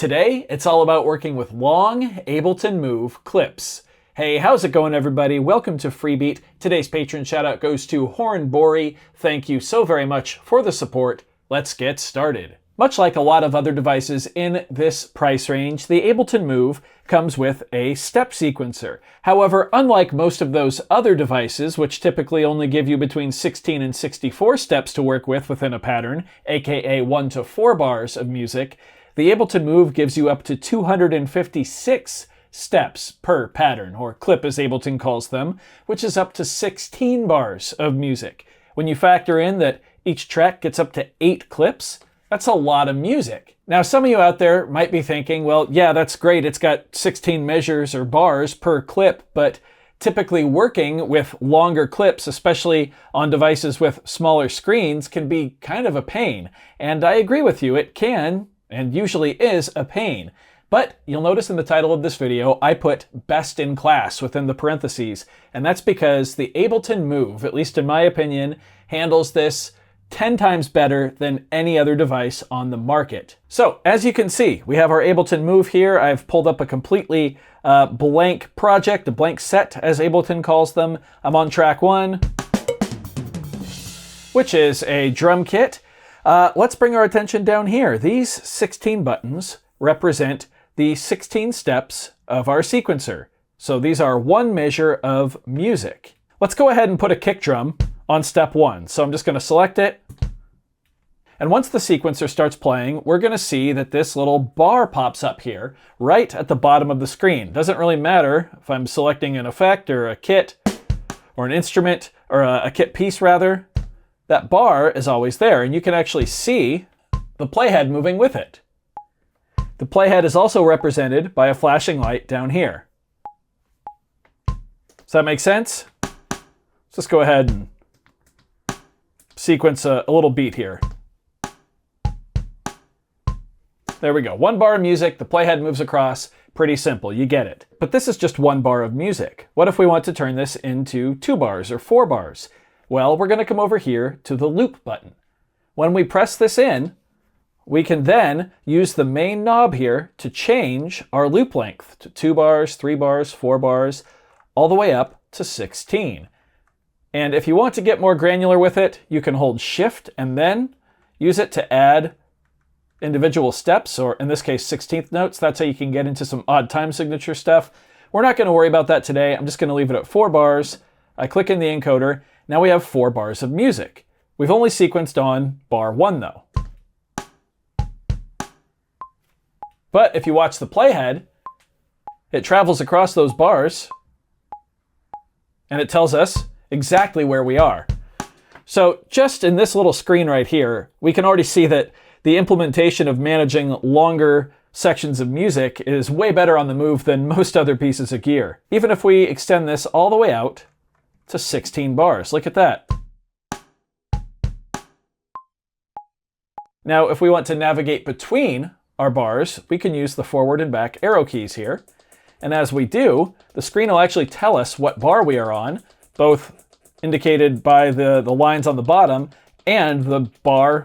Today, it's all about working with long Ableton Move clips. Hey, how's it going, everybody? Welcome to Freebeat. Today's patron shoutout goes to Horn Bori. Thank you so very much for the support. Let's get started. Much like a lot of other devices in this price range, the Ableton Move comes with a step sequencer. However, unlike most of those other devices, which typically only give you between 16 and 64 steps to work with within a pattern, aka 1 to 4 bars of music, the Ableton Move gives you up to 256 steps per pattern, or clip as Ableton calls them, which is up to 16 bars of music. When you factor in that each track gets up to 8 clips, that's a lot of music. Now, some of you out there might be thinking, well, yeah, that's great. It's got 16 measures or bars per clip, but typically working with longer clips, especially on devices with smaller screens, can be kind of a pain. And I agree with you, it can, and usually is, a pain. But you'll notice in the title of this video, I put best in class within the parentheses, and that's because the Ableton Move, at least in my opinion, handles this 10 times better than any other device on the market. So, as you can see, we have our Ableton Move here. I've pulled up a completely blank project, a blank set, as Ableton calls them. I'm on track 1, which is a drum kit. Let's bring our attention down here. These 16 buttons represent the 16 steps of our sequencer. So these are one measure of music. Let's go ahead and put a kick drum on step 1. So I'm just going to select it. And once the sequencer starts playing, we're going to see that this little bar pops up here, right at the bottom of the screen. Doesn't really matter if I'm selecting an effect or a kit or an instrument, or a kit piece rather. That bar is always there, and you can actually see the playhead moving with it. The playhead is also represented by a flashing light down here. Does that make sense? Let's just go ahead and sequence a little beat here. There we go. 1 bar of music, the playhead moves across. Pretty simple, you get it. But this is just 1 bar of music. What if we want to turn this into 2 bars or 4 bars? Well, we're going to come over here to the loop button. When we press this in, we can then use the main knob here to change our loop length to 2 bars, 3 bars, 4 bars, all the way up to 16. And if you want to get more granular with it, you can hold Shift and then use it to add individual steps, or in this case 16th notes. That's how you can get into some odd time signature stuff. We're not going to worry about that today. I'm just going to leave it at 4 bars. I click in the encoder. Now we have 4 bars of music. We've only sequenced on bar 1 though. But if you watch the playhead, it travels across those bars and it tells us exactly where we are. So just in this little screen right here, we can already see that the implementation of managing longer sections of music is way better on the Move than most other pieces of gear. Even if we extend this all the way out to 16 bars. Look at that. Now, if we want to navigate between our bars, we can use the forward and back arrow keys here. And as we do, the screen will actually tell us what bar we are on, both indicated by the lines on the bottom and the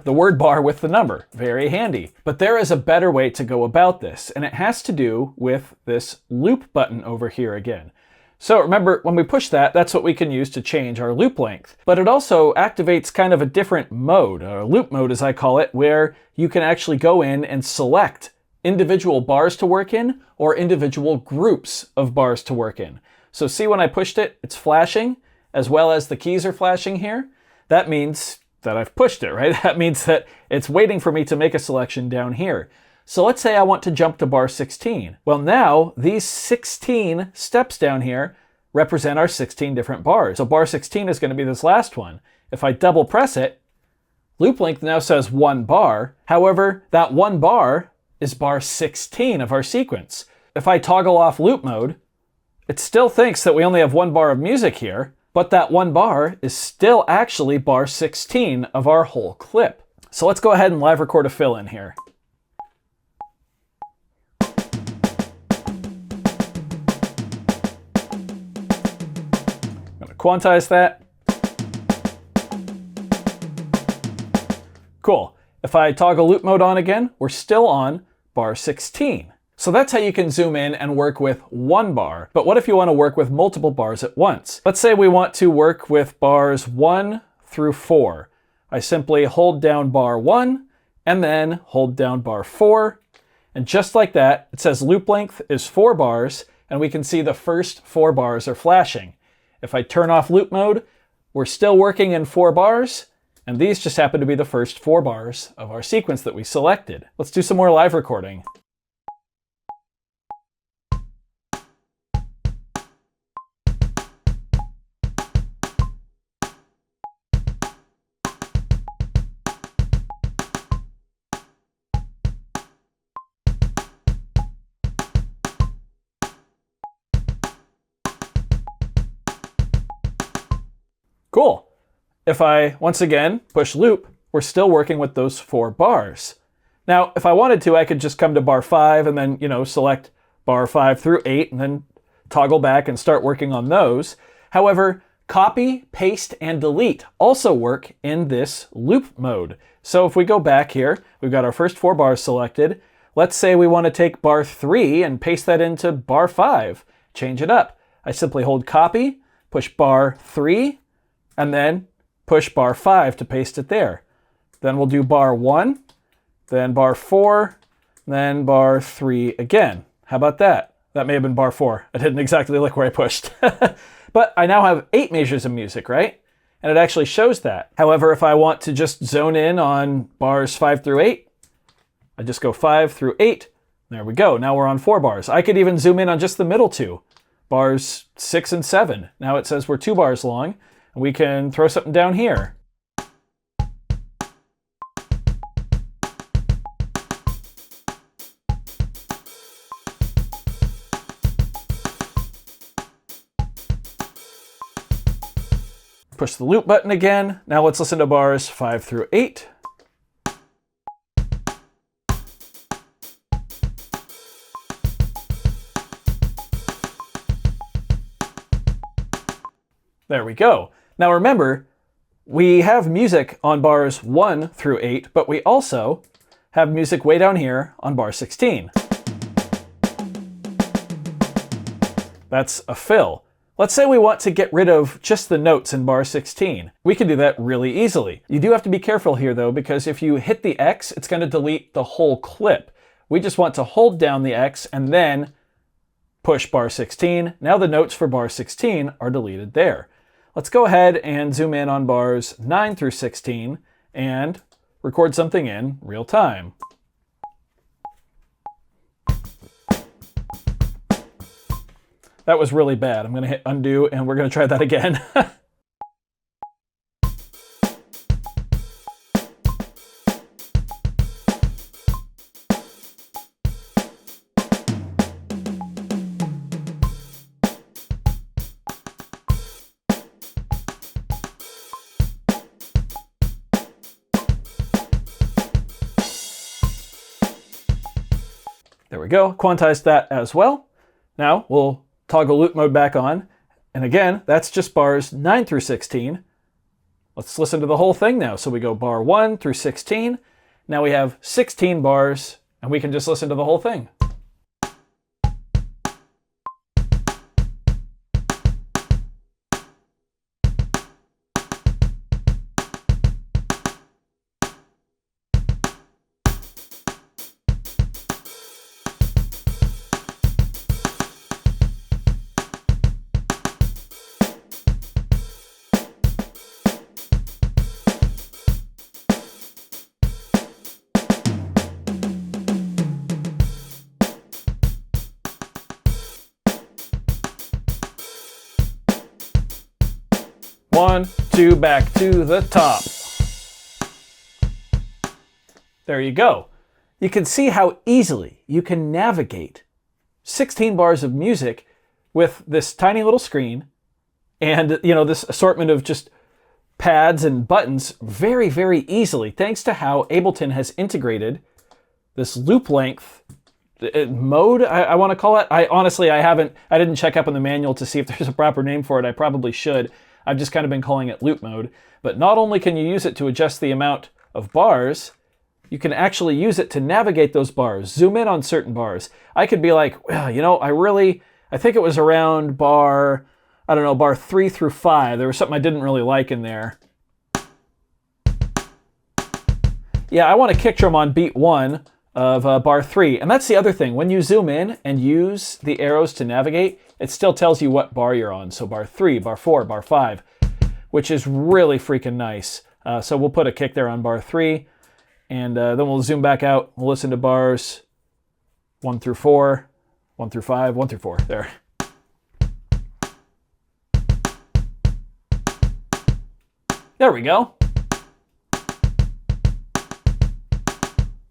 word bar with the number. Very handy. But there is a better way to go about this, and it has to do with this loop button over here again. So remember, when we push that, that's what we can use to change our loop length. But it also activates kind of a different mode, or loop mode as I call it, where you can actually go in and select individual bars to work in or individual groups of bars to work in. So see, when I pushed it, it's flashing, as well as the keys are flashing here. That means that I've pushed it, right? That means that it's waiting for me to make a selection down here. So let's say I want to jump to bar 16. Well, now these 16 steps down here represent our 16 different bars. So bar 16 is going to be this last one. If I double press it, loop length now says 1 bar. However, that 1 bar is bar 16 of our sequence. If I toggle off loop mode, it still thinks that we only have 1 bar of music here, but that 1 bar is still actually bar 16 of our whole clip. So let's go ahead and live record a fill in here. Quantize that. Cool. If I toggle loop mode on again, we're still on bar 16. So that's how you can zoom in and work with one bar. But what if you want to work with multiple bars at once? Let's say we want to work with bars 1 through 4. I simply hold down bar 1 and then hold down bar 4. And just like that, it says loop length is 4 bars, and we can see the first 4 bars are flashing. If I turn off loop mode, we're still working in 4 bars, and these just happen to be the first 4 bars of our sequence that we selected. Let's do some more live recording. Cool. If I, once again, push loop, we're still working with those 4 bars. Now, if I wanted to, I could just come to bar 5 and then, select bar 5 through 8 and then toggle back and start working on those. However, copy, paste, and delete also work in this loop mode. So if we go back here, we've got our first 4 bars selected. Let's say we want to take bar 3 and paste that into bar 5. Change it up. I simply hold copy, push bar 3, and then push bar 5 to paste it there. Then we'll do bar 1, then bar 4, then bar 3 again. How about that? That may have been bar 4. I didn't exactly look where I pushed. But I now have 8 measures of music, right? And it actually shows that. However, if I want to just zone in on bars 5 through 8, I just go 5 through 8. There we go. Now we're on 4 bars. I could even zoom in on just the middle 2, bars 6 and 7. Now it says we're 2 bars long. We can throw something down here. Push the loop button again. Now let's listen to bars 5 through 8. There we go. Now remember, we have music on bars 1 through 8, but we also have music way down here on bar 16. That's a fill. Let's say we want to get rid of just the notes in bar 16. We can do that really easily. You do have to be careful here though, because if you hit the X, it's going to delete the whole clip. We just want to hold down the X and then push bar 16. Now the notes for bar 16 are deleted there. Let's go ahead and zoom in on bars 9 through 16 and record something in real time. That was really bad. I'm going to hit undo and we're going to try that again. There we go, quantized that as well. Now we'll toggle loop mode back on. And again, that's just bars 9 through 16. Let's listen to the whole thing now. So we go bar 1 through 16. Now we have 16 bars and we can just listen to the whole thing. One, two, back to the top. There you go. You can see how easily you can navigate 16 bars of music with this tiny little screen and, this assortment of just pads and buttons very, very easily, thanks to how Ableton has integrated this loop length mode, I want to call it. I didn't check up on the manual to see if there's a proper name for it. I probably should. I've just kind of been calling it loop mode. But not only can you use it to adjust the amount of bars, you can actually use it to navigate those bars, zoom in on certain bars. I could be like, well, you know, I think it was around bar, I don't know, bar 3 through 5. There was something I didn't really like in there. Yeah, I want a kick drum on beat 1 of bar 3. And that's the other thing. When you zoom in and use the arrows to navigate, it still tells you what bar you're on. So bar 3, bar 4, bar 5, which is really freaking nice. So we'll put a kick there on bar 3, and then we'll zoom back out. We'll listen to bars 1 through 4, 1 through 5, 1 through 4. There. There we go.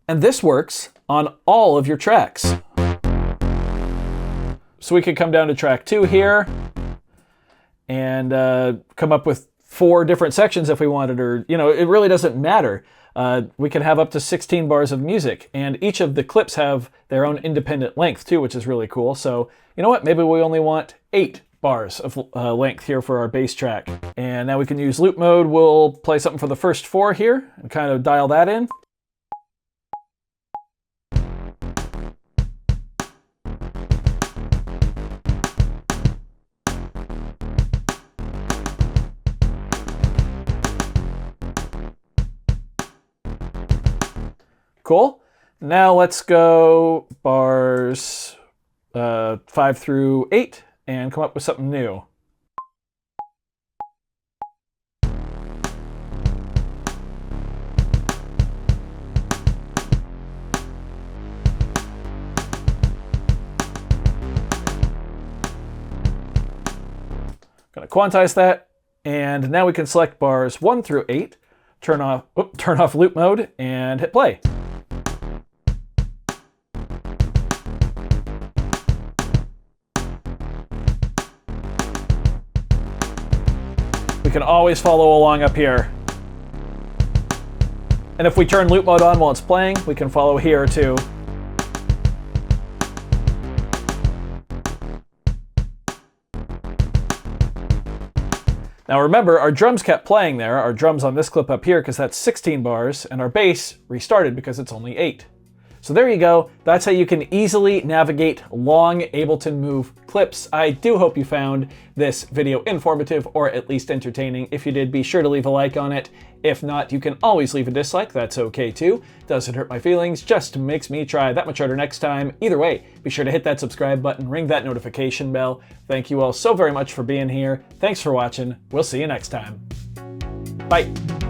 And this works on all of your tracks. So we could come down to track 2 here and come up with 4 different sections if we wanted, or, you know, it really doesn't matter. We can have up to 16 bars of music, and each of the clips have their own independent length too, which is really cool. So, you know what, maybe we only want 8 bars of length here for our bass track. And now we can use loop mode. We'll play something for the first 4 here and kind of dial that in. Cool. Now let's go bars 5 through 8 and come up with something new. Going to quantize that, and now we can select bars 1 through 8, turn off loop mode, and hit play. We can always follow along up here. And if we turn loop mode on while it's playing, we can follow here too. Now remember, our drums kept playing there, our drums on this clip up here, because that's 16 bars, and our bass restarted because it's only 8. So there you go. That's how you can easily navigate long Ableton Move clips. I do hope you found this video informative or at least entertaining. If you did, be sure to leave a like on it. If not, you can always leave a dislike. That's okay too. Doesn't hurt my feelings, just makes me try that much harder next time. Either way, be sure to hit that subscribe button, ring that notification bell. Thank you all so very much for being here. Thanks for watching. We'll see you next time. Bye.